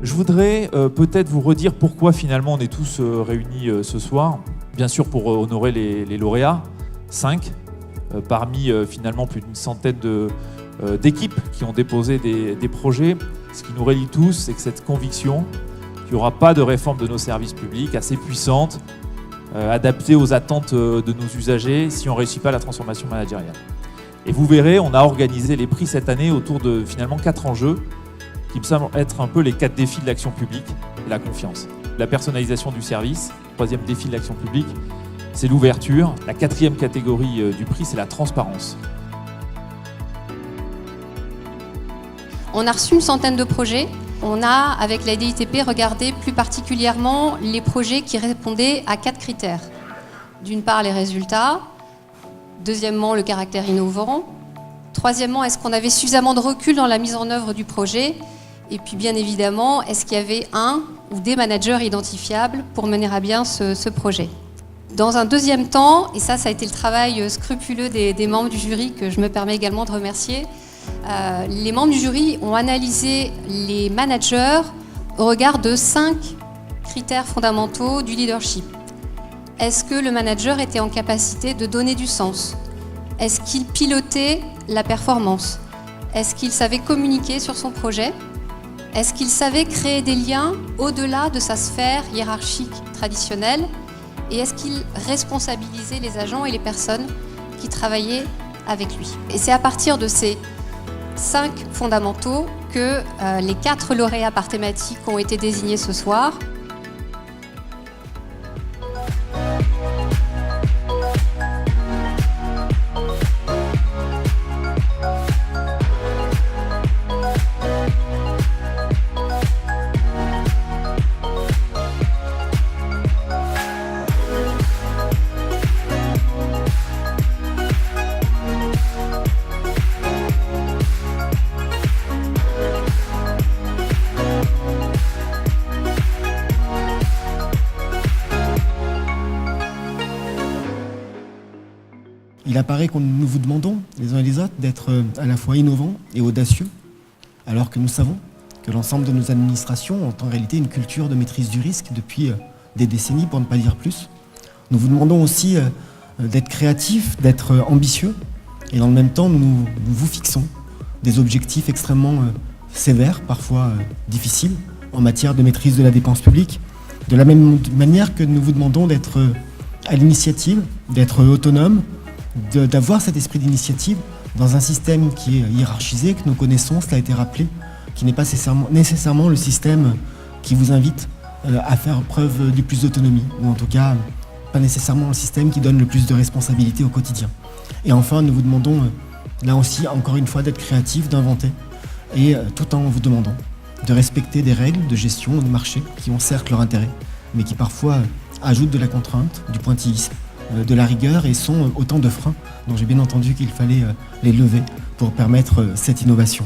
Je voudrais peut-être vous redire pourquoi finalement on est tous réunis ce soir. Bien sûr pour honorer les lauréats, 5, parmi finalement plus d'une centaine d'équipes qui ont déposé des projets. Ce qui nous relie tous, c'est que cette conviction qu'il n'y aura pas de réforme de nos services publics assez puissante, adaptée aux attentes de nos usagers si on ne réussit pas la transformation managériale. Et vous verrez, on a organisé les prix cette année autour de finalement 4 enjeux qui me semblent être un peu les 4 défis de l'action publique et la confiance. La personnalisation du service, 3e défi de l'action publique, c'est l'ouverture. La 4e catégorie du prix, c'est la transparence. On a reçu une centaine de projets. On a, avec la DITP, regardé plus particulièrement les projets qui répondaient à 4 critères. D'une part, les résultats. Deuxièmement, le caractère innovant. Troisièmement, est-ce qu'on avait suffisamment de recul dans la mise en œuvre du projet ? Et puis bien évidemment, est-ce qu'il y avait un ou des managers identifiables pour mener à bien ce projet ? Dans un deuxième temps, et ça a été le travail scrupuleux des membres du jury que je me permets également de remercier, les membres du jury ont analysé les managers au regard de 5 critères fondamentaux du leadership. Est-ce que le manager était en capacité de donner du sens ? Est-ce qu'il pilotait la performance ? Est-ce qu'il savait communiquer sur son projet ? Est-ce qu'il savait créer des liens au-delà de sa sphère hiérarchique traditionnelle ? Et est-ce qu'il responsabilisait les agents et les personnes qui travaillaient avec lui ? Et c'est à partir de ces 5 fondamentaux que les 4 lauréats par thématique ont été désignés ce soir. Il apparaît que nous vous demandons, les uns et les autres, d'être à la fois innovants et audacieux, alors que nous savons que l'ensemble de nos administrations ont en réalité une culture de maîtrise du risque depuis des décennies, pour ne pas dire plus. Nous vous demandons aussi d'être créatifs, d'être ambitieux, et dans le même temps, nous vous fixons des objectifs extrêmement sévères, parfois difficiles, en matière de maîtrise de la dépense publique, de la même manière que nous vous demandons d'être à l'initiative, d'être autonome, d'avoir cet esprit d'initiative dans un système qui est hiérarchisé, que nous connaissons, cela a été rappelé, qui n'est pas nécessairement le système qui vous invite à faire preuve du plus d'autonomie, ou en tout cas pas nécessairement le système qui donne le plus de responsabilité au quotidien. Et enfin, nous vous demandons là aussi, encore une fois, d'être créatifs, d'inventer, et tout en vous demandant de respecter des règles de gestion de marché qui ont certes leur intérêt, mais qui parfois ajoutent de la contrainte, du pointillisme, de la rigueur et sont autant de freins dont j'ai bien entendu qu'il fallait les lever pour permettre cette innovation.